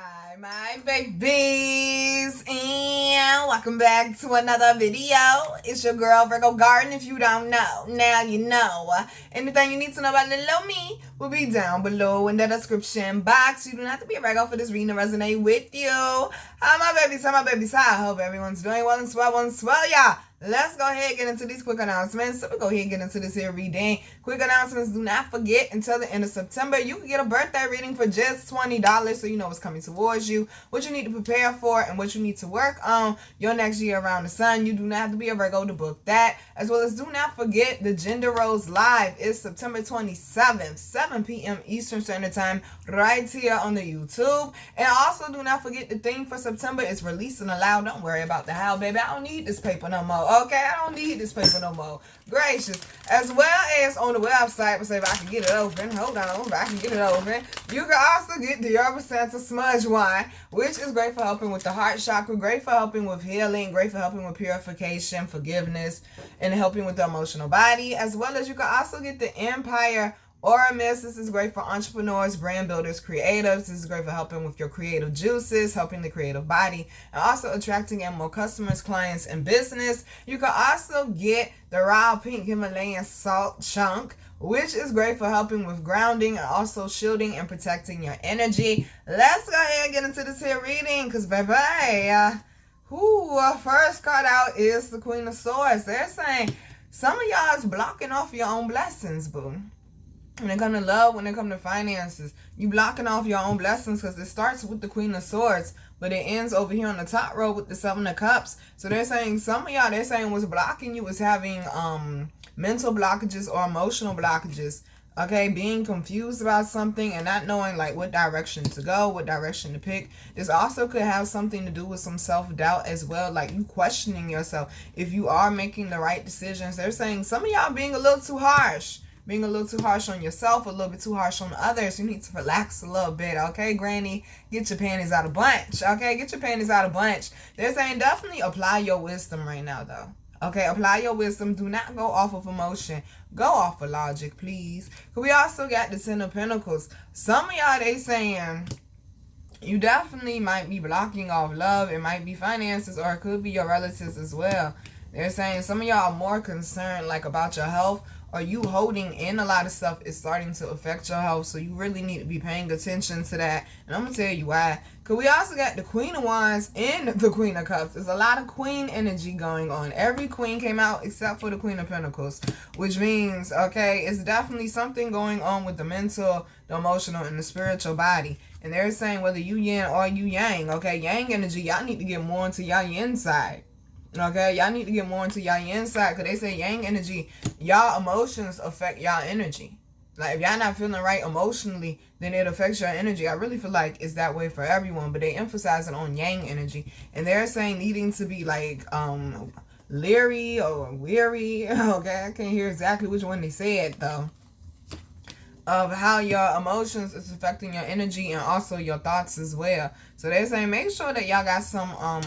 Hi, my babies, and welcome back to another video. It's your girl, Virgo Garden. If you don't know, now you know. Anything you need to know about little me will be down below in the description box. You don't have to be a Virgo for this reading to resonate with you. Hi, my babies. Hi, my babies. Hi. I hope everyone's doing well and swell, y'all. Let's go ahead and get into these quick announcements. So we go ahead and get into this here reading. Quick announcements. Do not forget, until the end of September, you can get a birthday reading for just $20, so you know what's coming towards you, what you need to prepare for, and what you need to work on your next year around the sun. You do not have to be a Virgo to book that. As well as do not forget the Gender Rose Live is September 27th, 7 p.m. Eastern Standard Time, right here on the YouTube. And also do not forget the theme for September is release and allow. Don't worry about the how, baby. I don't need this paper no more. Okay, I don't need this paper no more. Gracious. As well as on the website, let's say if I can get it open. Hold on, if I can get it open. You can also get the Yerba Santa Smudge Wine, which is great for helping with the heart chakra, great for helping with healing, great for helping with purification, forgiveness, and helping with the emotional body. As well as you can also get the Empire Aura Mist. This is great for entrepreneurs, brand builders, creatives. This is great for helping with your creative juices, helping the creative body, and also attracting in more customers, clients, and business. You can also get the Raw Pink Himalayan Salt Chunk, which is great for helping with grounding and also shielding and protecting your energy. Let's go ahead and get into this here reading, because baby, first card out is the Queen of Swords. They're saying some of y'all is blocking off your own blessings, boo. When it comes to love, when it comes to finances, you blocking off your own blessings, because it starts with the Queen of Swords, but it ends over here on the top row with the Seven of Cups. So they're saying some of y'all, they're saying what's blocking you is having mental blockages or emotional blockages. Okay, being confused about something and not knowing like what direction to go, what direction to pick. This also could have something to do with some self-doubt as well, like you questioning yourself if you are making the right decisions. They're saying some of y'all being a little too harsh. Being a little too harsh on yourself, a little bit too harsh on others. You need to relax a little bit, okay, Granny? Get your panties out of bunch, okay? Get your panties out of bunch. They're saying definitely apply your wisdom right now, though. Okay, apply your wisdom. Do not go off of emotion. Go off of logic, please. We also got the Ten of Pentacles. Some of y'all, they saying you definitely might be blocking off love. It might be finances, or it could be your relatives as well. They're saying some of y'all are more concerned like about your health, or you holding in a lot of stuff is starting to affect your health. So you really need to be paying attention to that. And I'm going to tell you why. Because we also got the Queen of Wands and the Queen of Cups. There's a lot of queen energy going on. Every queen came out except for the Queen of Pentacles. Which means, okay, it's definitely something going on with the mental, the emotional, and the spiritual body. And they're saying whether you yin or you yang. Okay, yang energy, y'all need to get more into y'all yin side. Okay, y'all need to get more into y'all inside, because they say yang energy, y'all emotions affect y'all energy. Like if y'all not feeling right emotionally, then it affects your energy. I really feel like it's that way for everyone, but they emphasize it on yang energy. And they're saying needing to be like leery or weary. Okay, I can't hear exactly which one they said though, of how your emotions is affecting your energy and also your thoughts as well. So they're saying make sure that y'all got some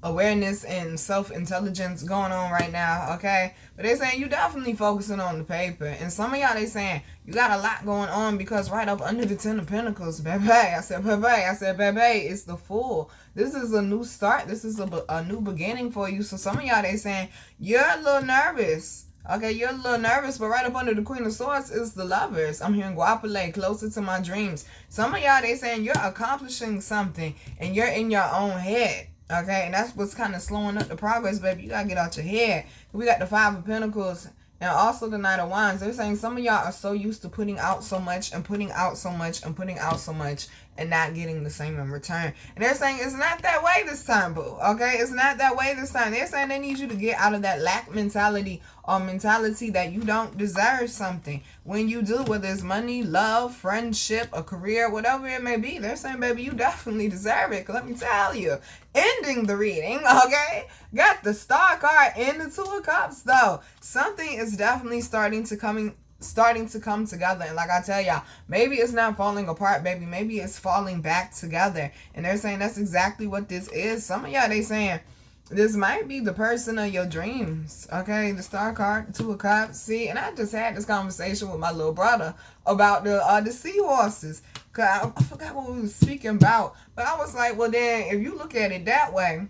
awareness and self-intelligence going on right now, okay? But they're saying you definitely focusing on the paper. And some of y'all, they saying you got a lot going on, because right up under the Ten of Pentacles, baby, I said, baby, it's the Fool. This is a new start. This is a new beginning for you. So some of y'all, they saying you're a little nervous. Okay, you're a little nervous, but right up under the Queen of Swords is the Lovers. I'm hearing Guapale, closer to my dreams. Some of y'all, they saying you're accomplishing something and you're in your own head. Okay, and that's what's kind of slowing up the progress, baby. You gotta get out your head. We got the Five of Pentacles and also the Knight of Wands. They're saying some of y'all are so used to putting out so much and putting out so much and putting out so much and not getting the same in return. And they're saying it's not that way this time, boo. Okay, it's not that way this time. They're saying they need you to get out of that lack mentality, or mentality that you don't deserve something. When you do, whether it's money, love, friendship, a career, whatever it may be, they're saying, baby, you definitely deserve it. Let me tell you. Ending the reading, okay? Got the Star card and the Two of Cups, though. Something is definitely starting to come together. And like I tell y'all, maybe it's not falling apart, baby. Maybe it's falling back together. And they're saying that's exactly what this is. Some of y'all, they saying this might be the person of your dreams. Okay, the Star card, the Two of Cups. See, and I just had this conversation with my little brother about the seahorses. Cause I forgot what we were speaking about. But I was like, well then, if you look at it that way,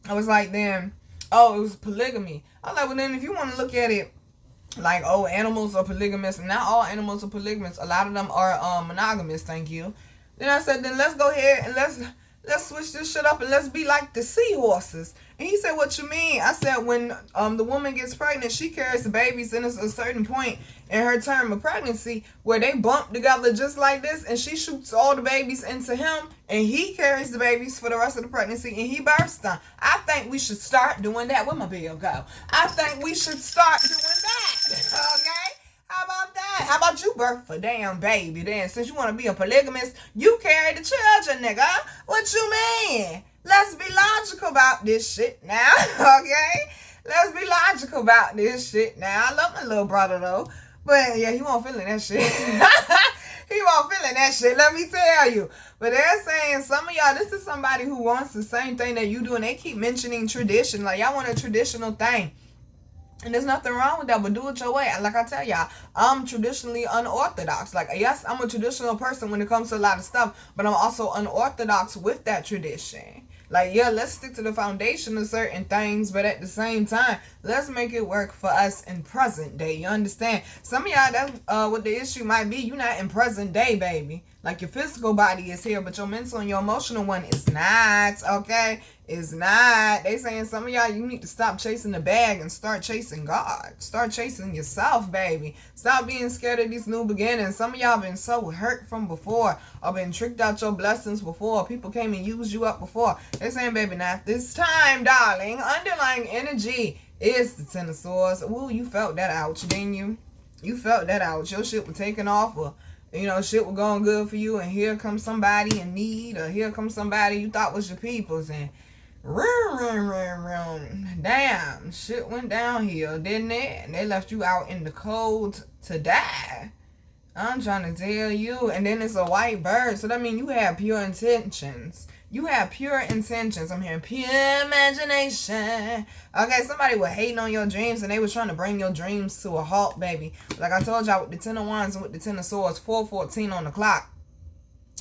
I was like, then, oh, it was polygamy. I was like, well then, if you want to look at it like, oh, animals are polygamous. Not all animals are polygamous. A lot of them are monogamous, thank you. Then I said, then let's go ahead and let's switch this shit up and let's be like the seahorses. And he said, what you mean? I said, when the woman gets pregnant, she carries the babies, and it's a certain point in her term of pregnancy where they bump together just like this, and she shoots all the babies into him, and he carries the babies for the rest of the pregnancy, and he births them. I think we should start doing that. Where my bill go? I think we should start doing that. Okay? How about that? How about you birth a damn baby then? Since you want to be a polygamist, you carry the children, nigga. What you mean? Let's be logical about this shit now, okay? Let's be logical about this shit now. I love my little brother, though. But, yeah, he won't feeling that shit. He won't feeling that shit, let me tell you. But they're saying, some of y'all, this is somebody who wants the same thing that you do, and they keep mentioning tradition. Like, y'all want a traditional thing. And there's nothing wrong with that, but do it your way. Like I tell y'all, I'm traditionally unorthodox. Like, yes, I'm a traditional person when it comes to a lot of stuff, but I'm also unorthodox with that tradition. Like, yeah, let's stick to the foundation of certain things, but at the same time, let's make it work for us in present day. You understand? Some of y'all, that's what the issue might be. You're not in present day, baby. Like, your physical body is here, but your mental and your emotional one is not, okay? Is not. They saying some of y'all, you need to stop chasing the bag and start chasing God. Start chasing yourself, baby. Stop being scared of these new beginnings. Some of y'all been so hurt from before, or been tricked out your blessings before. People came and used you up before. They're saying, baby, not this time, darling. Underlying energy is the Ten of Swords. Ooh, you felt that out, didn't you? You felt that out. Your shit was taking off, or shit was going good for you, and here comes somebody in need, or here comes somebody you thought was your people's, and damn, shit went downhill, didn't it? And they left you out in the cold to die. I'm trying to tell you. And then it's a white bird, so that means you have pure intentions. You have pure intentions. I'm hearing pure imagination. Okay, somebody was hating on your dreams, and they was trying to bring your dreams to a halt, baby. Like I told y'all, with the Ten of Wands and with the Ten of Swords, 4:14 on the clock.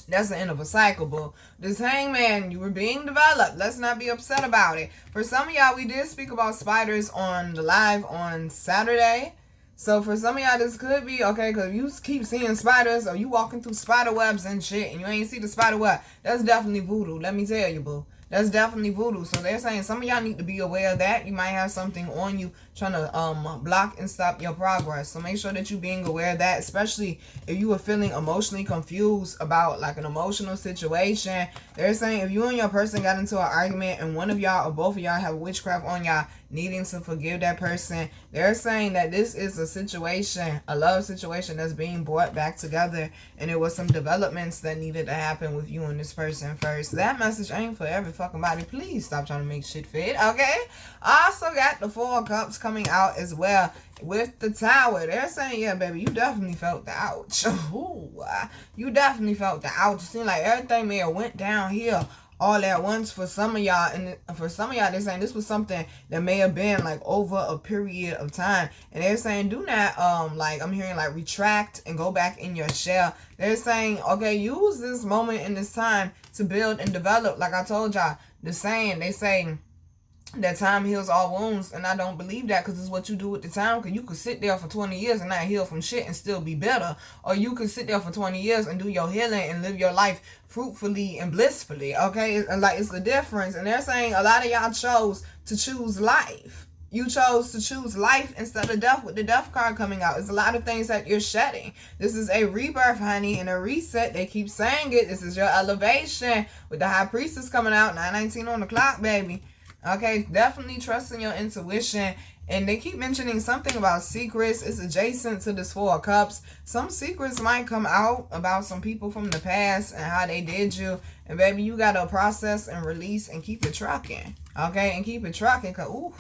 That's the end of a cycle, boo. This Hangman, you were being developed. Let's not be upset about it. For some of y'all, we did speak about spiders on the live on Saturday. So for some of y'all, this could be, okay, because you keep seeing spiders, or you walking through spider webs and shit, and you ain't see the spider web. That's definitely voodoo. Let me tell you, boo. That's definitely voodoo. So they're saying some of y'all need to be aware of that. You might have something on you trying to block and stop your progress. So make sure that you're being aware of that, especially if you were feeling emotionally confused about like an emotional situation. They're saying if you and your person got into an argument and one of y'all or both of y'all have witchcraft on y'all, needing to forgive that person, they're saying that this is a situation, a love situation that's being brought back together, and it was some developments that needed to happen with you and this person first. That message ain't for every fucking body. Please stop trying to make shit fit, okay? I also got the Four of Cups coming out as well with the Tower. They're saying, yeah, baby, you definitely felt the ouch. Ooh, you definitely felt the ouch. It seemed like everything may have went downhill all at once for some of y'all, and for some of y'all, they're saying this was something that may have been like over a period of time, and they're saying do not like, I'm hearing like retract and go back in your shell. They're saying, okay, use this moment in this time to build and develop. Like I told y'all, they say that time heals all wounds, and I don't believe that, because it's what you do with the time. Because you could sit there for 20 years and not heal from shit and still be better, or you could sit there for 20 years and do your healing and live your life fruitfully and blissfully, okay? It's the difference. And they're saying a lot of y'all chose to choose life. You chose to choose life instead of death with the death card coming out. It's a lot of things that you're shedding. This is a rebirth, honey, and a reset. They keep saying it. This is your elevation with the High Priestess coming out, 9:19 on the clock, baby. Okay, definitely trusting your intuition. And they keep mentioning something about secrets. It's adjacent to this Four of Cups. Some secrets might come out about some people from the past and how they did you. And baby, you got to process and release and keep it trucking. Okay, and keep it trucking. Cause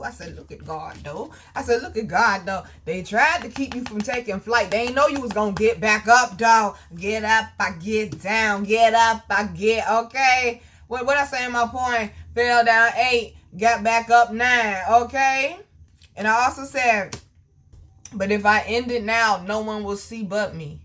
I said, look at God, though. I said, look at God, though. They tried to keep you from taking flight. They ain't know you was going to get back up, though. Get up, I get down. Get up, I get, okay. What I say in my point? Fell down 8, got back up 9, okay? And I also said, but if I end it now, no one will see but me.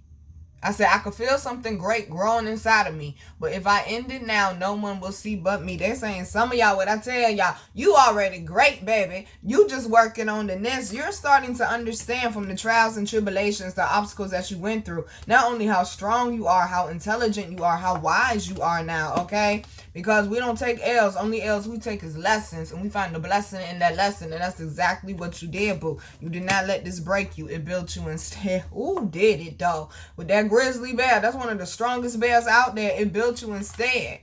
I said, I could feel something great growing inside of me. But if I end it now, no one will see but me. They're saying, some of y'all, what I tell y'all, you already great, baby. You just working on the next. You're starting to understand from the trials and tribulations, the obstacles that you went through, not only how strong you are, how intelligent you are, how wise you are now, okay? Because we don't take L's. Only L's we take is lessons. And we find the blessing in that lesson. And that's exactly what you did, boo. You did not let this break you. It built you instead. Ooh, did it, though. With that grizzly bear, that's one of the strongest bears out there. It built you instead.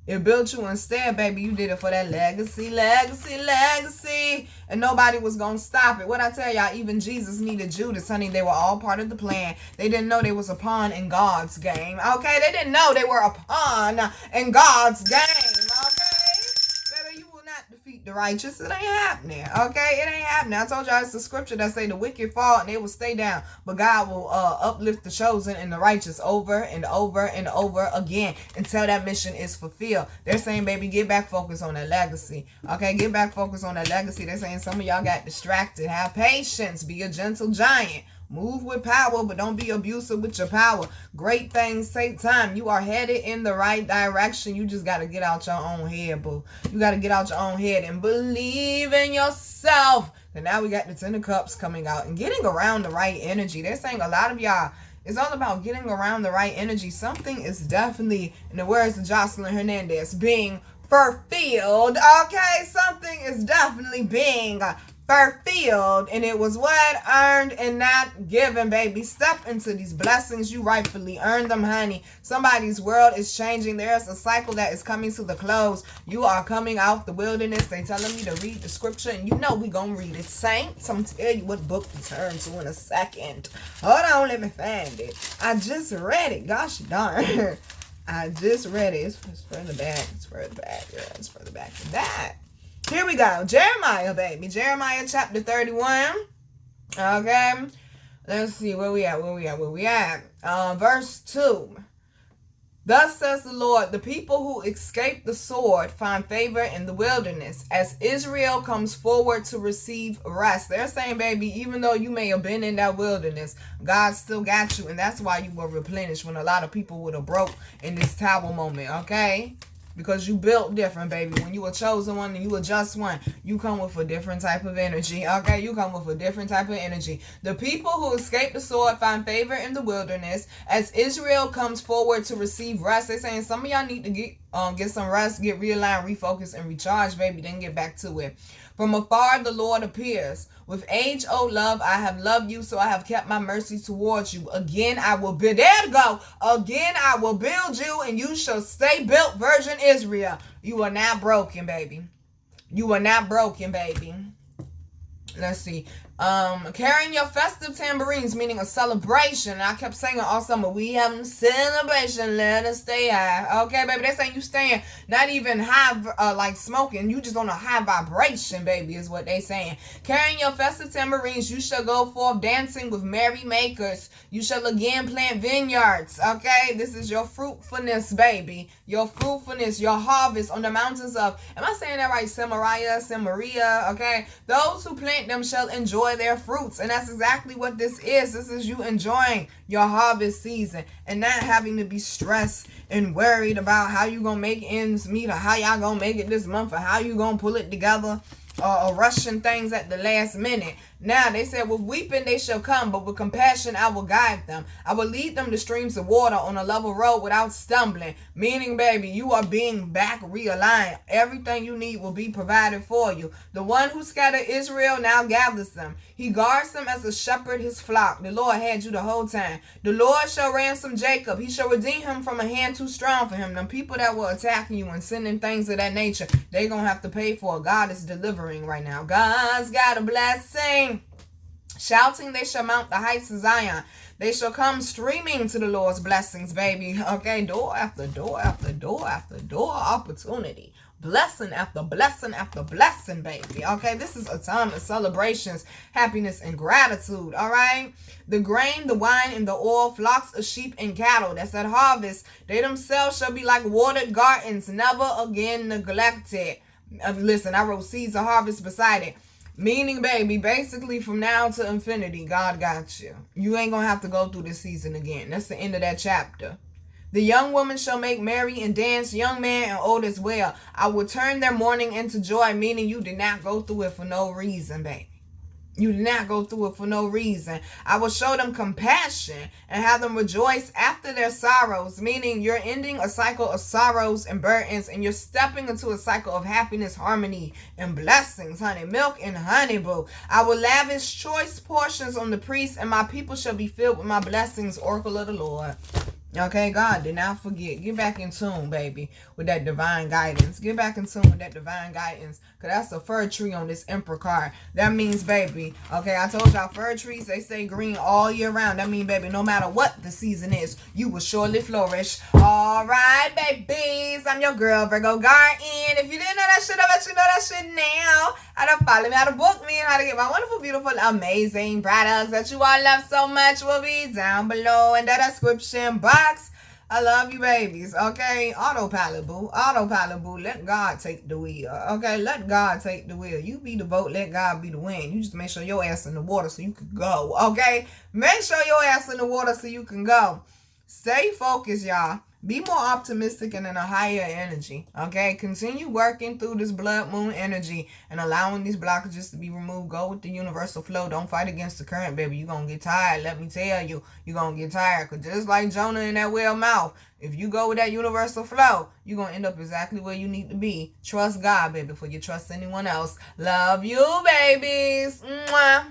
It built you instead, baby. You did it for that legacy, legacy, legacy. And nobody was going to stop it. What I tell y'all, even Jesus needed Judas, honey. They were all part of the plan. They didn't know they was a pawn in God's game. Okay? They didn't know they were a pawn in God's game. Okay? Baby, you will not defeat the righteous. It ain't happening. Okay? It ain't happening. I told y'all it's the scripture that say the wicked fall and they will stay down. But God will uplift the chosen and the righteous over and over and over again until that mission is fulfilled. They're saying, baby, get back focused on that legacy. Okay? Get back focused on that legacy. They're saying some of y'all got distracted. Have patience. Be a gentle giant. Move with power, but don't be abusive with your power. Great things take time. You are headed in the right direction. You just got to get out your own head, boo. You got to get out your own head and believe in yourself. And now we got the Ten of Cups coming out and getting around the right energy. They're saying a lot of y'all, it's all about getting around the right energy. Something is definitely, in the words of Jocelyn Hernandez, being fulfilled. Okay, something is definitely being fulfilled, and it was what? Earned and not given, baby. Step into these blessings. You rightfully earned them, honey. Somebody's world is changing. There's a cycle that is coming to the close. You are coming out the wilderness. They telling me to read the scripture, and you know we gonna read it. Saints, I'm tell you what book to turn to in a second. Hold on, let me find it. I just read it. Gosh darn. I just read it. It's further back. It's further back. Yeah, it's further back than that. Here we go. Jeremiah, baby. Jeremiah chapter 31. Okay. Let's see. Where we at? Verse 2. Thus says the Lord, the people who escape the sword find favor in the wilderness as Israel comes forward to receive rest. They're saying, baby, even though you may have been in that wilderness, God still got you. And that's why you were replenished when a lot of people would have broke in this tower moment. Okay. Because you built different, baby. When you were chosen one and you were just one, you come with a different type of energy. Okay, you come with a different type of energy. The people who escape the sword find favor in the wilderness as Israel comes forward to receive rest. They're saying some of y'all need to get some rest, get realigned, refocus, and recharge, baby. Then get back to it. From afar, the Lord appears. With age-old love, I have loved you, so I have kept my mercy towards you. Again, I will build. There to go. Again, I will build you, and you shall stay built, Virgin Israel. You are not broken, baby. You are not broken, baby. Let's see. Carrying your festive tambourines, meaning a celebration. I kept saying all summer, we having a celebration, let us stay high. Okay, baby, they're saying you staying not even high, like smoking. You just on a high vibration, baby, is what they saying. Carrying your festive tambourines, you shall go forth dancing with merry makers. You shall again plant vineyards. Okay, this is your fruitfulness, baby. Your fruitfulness, your harvest on the mountains of, am I saying that right? Samaria, okay? Those who plant them shall enjoy their fruits, and that's exactly what this is. This is you enjoying your harvest season and not having to be stressed and worried about how you gonna make ends meet or how y'all gonna make it this month or how you gonna pull it together or rushing things at the last minute. Now, they said, with weeping they shall come, but with compassion I will guide them. I will lead them to streams of water on a level road without stumbling. Meaning, baby, you are being back realigned. Everything you need will be provided for you. The one who scattered Israel now gathers them. He guards them as a shepherd his flock. The Lord had you the whole time. The Lord shall ransom Jacob. He shall redeem him from a hand too strong for him. Them people that were attacking you and sending things of that nature, they going to have to pay for it. God is delivering right now. God's got a blessing. Shouting, they shall mount the heights of Zion. They shall come streaming to the Lord's blessings, baby. Okay, door after door after door after door, opportunity. Blessing after blessing after blessing, baby. Okay, this is a time of celebrations, happiness, and gratitude, all right? The grain, the wine, and the oil, flocks of sheep and cattle, that's that harvest. They themselves shall be like watered gardens, never again neglected. Listen, I wrote seeds of harvest beside it. Meaning, baby, basically from now to infinity, God got you. You ain't gonna have to go through this season again. That's the end of that chapter. The young woman shall make merry and dance, young man and old as well. I will turn their mourning into joy, meaning you did not go through it for no reason, baby. You did not go through it for no reason. I will show them compassion and have them rejoice after their sorrows, meaning you're ending a cycle of sorrows and burdens and you're stepping into a cycle of happiness, harmony, and blessings, honey. Milk and honey, boo. I will lavish choice portions on the priests and my people shall be filled with my blessings, oracle of the Lord. Okay, God did not forget. Get back in tune, baby, with that divine guidance. Get back in tune with that divine guidance. Because that's a fir tree on this Emperor card. That means, baby, okay, I told y'all fir trees, they stay green all year round. That means, baby, no matter what the season is, you will surely flourish. All right, babies. I'm your girl, Virgo Garden. If you didn't know that shit, I'll let you know that shit now. How to follow me, how to book me, and how to get my wonderful, beautiful, amazing products that you all love so much will be down below in the description box. I love you, babies. Okay, autopilot, boo. Autopilot, boo. Let God take the wheel. Okay, let God take the wheel. You be the boat, let God be the wind. You just make sure your ass in the water so you can go. Okay, make sure your ass in the water so you can go. Stay focused, y'all. Be more optimistic and in a higher energy. Okay, continue working through this blood moon energy and allowing these blockages to be removed. Go with the universal flow. Don't fight against the current, baby. You're gonna get tired. Let me tell you, you're gonna get tired. Because just like Jonah in that whale mouth, if you go with that universal flow, you're gonna end up exactly where you need to be. Trust God, baby, before you trust anyone else. Love you, babies. Mwah.